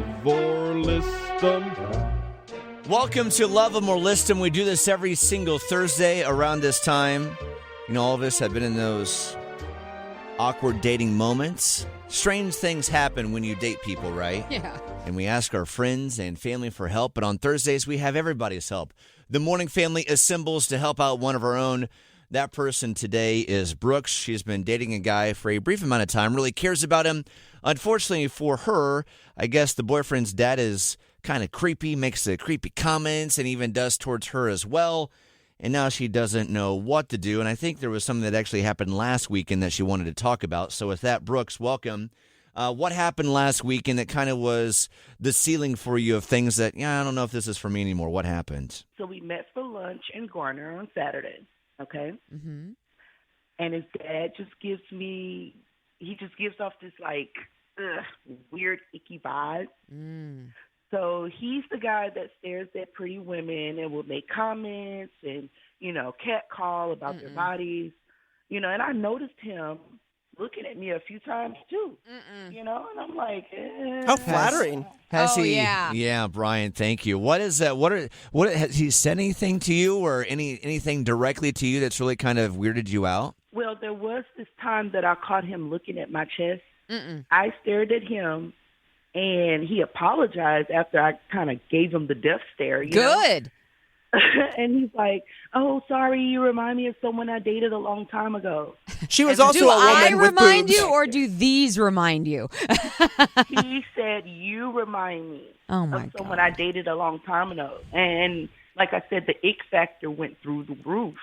Love or List 'em. Welcome to Love 'em or List 'em. We do this every single Thursday around this time. You know, all of us have been in those awkward dating moments. Strange things happen when you date people, right? Yeah. And we ask our friends and family for help, but on Thursdays we have everybody's help. The Morning Family assembles to help out one of our own. That person today is Brooks. She's been dating a guy for a brief amount of time, really cares about him. Unfortunately for her, I guess the boyfriend's dad is kind of creepy, makes the creepy comments, and even does towards her as well. And now she doesn't know what to do. And I think there was something that actually happened last weekend that she wanted to talk about. So with that, Brooks, welcome. What happened last weekend that kind of was the ceiling for you of things that, I don't know if this is for me anymore. What happened? So we met for lunch in Garner on Saturday, okay? Mm-hmm. And his dad just gives off this, weird, icky vibe. Mm. So he's the guy that stares at pretty women and will make comments and, catcall about their bodies, and I noticed him looking at me a few times too, and I'm like, How flattering. Has he? Yeah. Yeah, Brian, thank you. What is that? What has he said anything to you or anything directly to you that's really kind of weirded you out? Well, there was this time that I caught him looking at my chest. I stared at him, and he apologized after I kind of gave him the death stare. You know? Good. And he's like, "Oh, sorry, you remind me of someone I dated a long time ago." She was also Do a woman I with remind boobs. you, or do these remind you? He said, "You remind me Oh my of someone God. I dated a long time ago." And like I said, the ick factor went through the roof,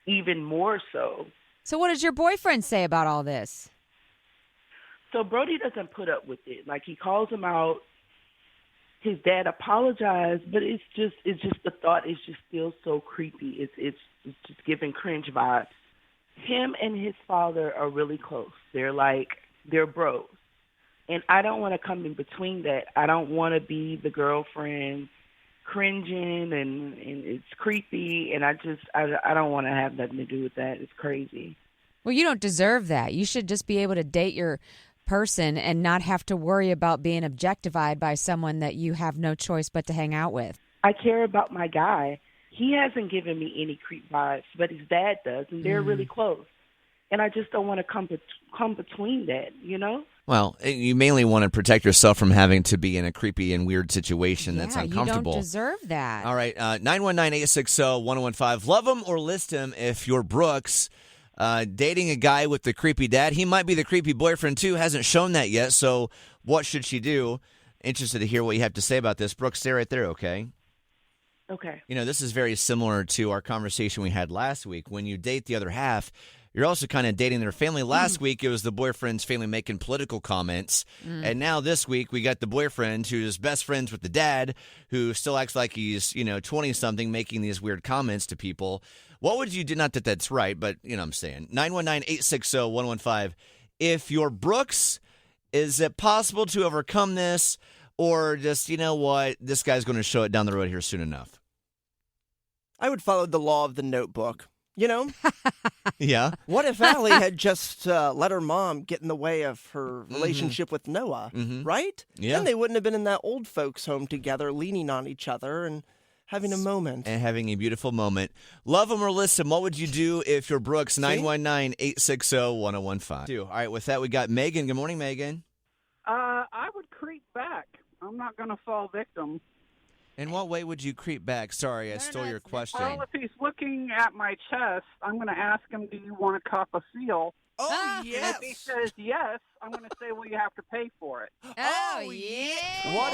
even more so. So what does your boyfriend say about all this? So Brody doesn't put up with it. Like, he calls him out. His dad apologized, but it's just the thought is just still so creepy. It's just giving cringe vibes. Him and his father are really close. They're bros. And I don't want to come in between that. I don't want to be the girlfriend cringing and it's creepy, and I don't want to have nothing to do with that. It's crazy. Well, you don't deserve that. You should just be able to date your person and not have to worry about being objectified by someone that you have no choice but to hang out with. I care about my guy. He hasn't given me any creep vibes, but his dad does, and they're really close. And I just don't want to come between that, Well, you mainly want to protect yourself from having to be in a creepy and weird situation that's uncomfortable. You don't deserve that. All right, 919-860-1015. Love him or list him if you're Brooks. Dating a guy with the creepy dad. He might be the creepy boyfriend, too. Hasn't shown that yet, so what should she do? Interested to hear what you have to say about this. Brooks, stay right there, okay? Okay. This is very similar to our conversation we had last week. When you date the other half, you're also kind of dating their family. Last week, it was the boyfriend's family making political comments. And now this week, we got the boyfriend who's best friends with the dad, who still acts like he's, 20-something, making these weird comments to people. What would you do? Not that that's right, but you know what I'm saying. 919-860-1015. If you're Brooks, is it possible to overcome this? Or just, what, this guy's going to show it down the road here soon enough? I would follow the law of the notebook. Yeah. What if Allie had just let her mom get in the way of her relationship with Noah, right? Yeah. Then they wouldn't have been in that old folks' home together, leaning on each other and having a moment. And having a beautiful moment. Love him or list him. What would you do if you're Brooks? 919-860-1015. All right, with that, we got Megan. Good morning, Megan. I would creep back. I'm not going to fall victim. In what way would you creep back? Sorry, I stole your question. Well, if he's looking at my chest, I'm going to ask him, "Do you want a cup of seal?" Oh, And yes. if he says yes, I'm going to say, "Well, you have to pay for it." Oh, yeah. What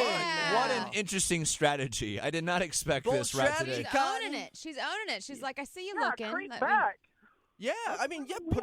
an interesting strategy. I did not expect Bold this right strategy. today. She's owning it. She's owning it. She's like, I see you looking. Creep Let me- back. Yeah, put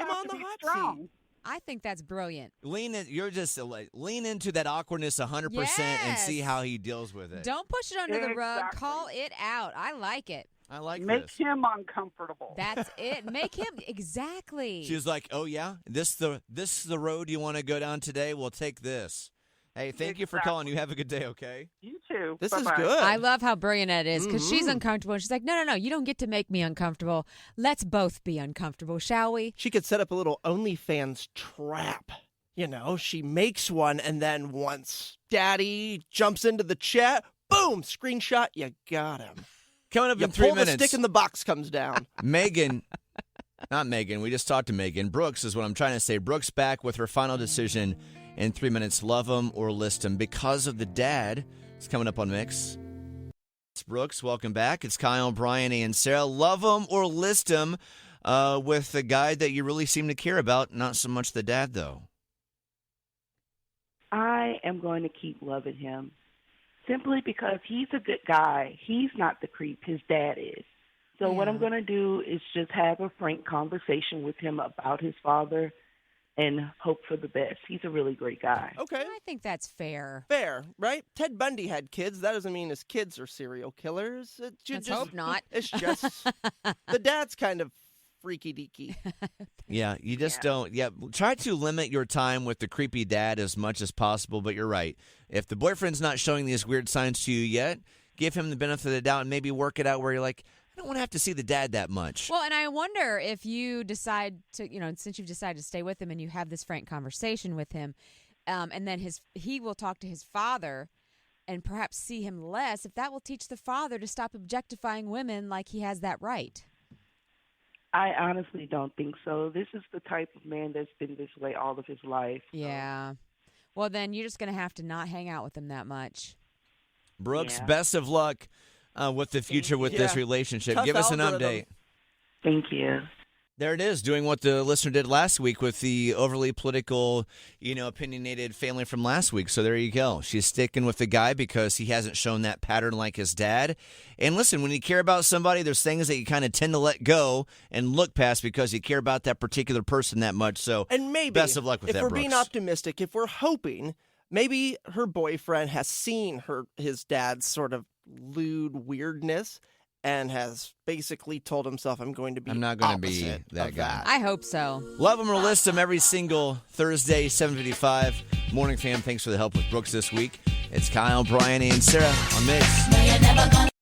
him have on to the be hot strong. seat. I think that's brilliant. Lean into that awkwardness 100% and see how he deals with it. Don't push it under the rug. Exactly. Call it out. I like it. I like Make this. him uncomfortable. That's it. Make him exactly. She was like, "Oh yeah, this is the road you want to go down today? We'll take this." Hey, thank you for calling. You have a good day, okay? You too. This Bye-bye. is good. I love how brilliant it is because she's uncomfortable. And she's like, no, you don't get to make me uncomfortable. Let's both be uncomfortable, shall we? She could set up a little OnlyFans trap. she makes one, and then once Daddy jumps into the chat, boom, screenshot, you got him. Coming up You in 3 pull minutes. the stick and the box comes down. Not Megan. We just talked to Megan. Brooks is what I'm trying to say. Brooks back with her final decision in 3 minutes. Love him or list him because of the dad. It's coming up on Mix. It's Brooks. Welcome back. It's Kyle, Brian, and Sarah. Love him or list him with the guy that you really seem to care about. Not so much the dad, though. I am going to keep loving him simply because he's a good guy. He's not the creep. His dad is. So what I'm going to do is just have a frank conversation with him about his father and hope for the best. He's a really great guy. Okay. I think that's fair. Fair, right? Ted Bundy had kids. That doesn't mean his kids are serial killers. Let's hope not. It's just the dad's kind of freaky deaky. Yeah, you just don't. Yeah, try to limit your time with the creepy dad as much as possible, but you're right. If the boyfriend's not showing these weird signs to you yet, give him the benefit of the doubt and maybe work it out where you're like, I don't want to have to see the dad that much. Well, and I wonder if you decide to, since you've decided to stay with him and you have this frank conversation with him, and then he will talk to his father and perhaps see him less, if that will teach the father to stop objectifying women like he has that right. I honestly don't think so. This is the type of man that's been this way all of his life. Yeah. Well, then you're just going to have to not hang out with him that much. Brooks, Yeah. best of luck with the future with this relationship. Tough Give us an algorithm. update. Thank you. There it is, doing what the listener did last week with the overly political, opinionated family from last week. So there you go. She's sticking with the guy because he hasn't shown that pattern like his dad. And listen, when you care about somebody, there's things that you kind of tend to let go and look past because you care about that particular person that much. So And maybe, best of luck with if that, we're Brooks. being optimistic, if we're hoping, maybe her boyfriend has seen his dad's sort of lewd weirdness and has basically told himself, I'm going to be I'm not going to be opposite that of guy. that. I hope so. Love them or list them every single Thursday, 7:55. Morning fam, thanks for the help with Brooks this week. It's Kyle, Brian, and Sarah on Mix.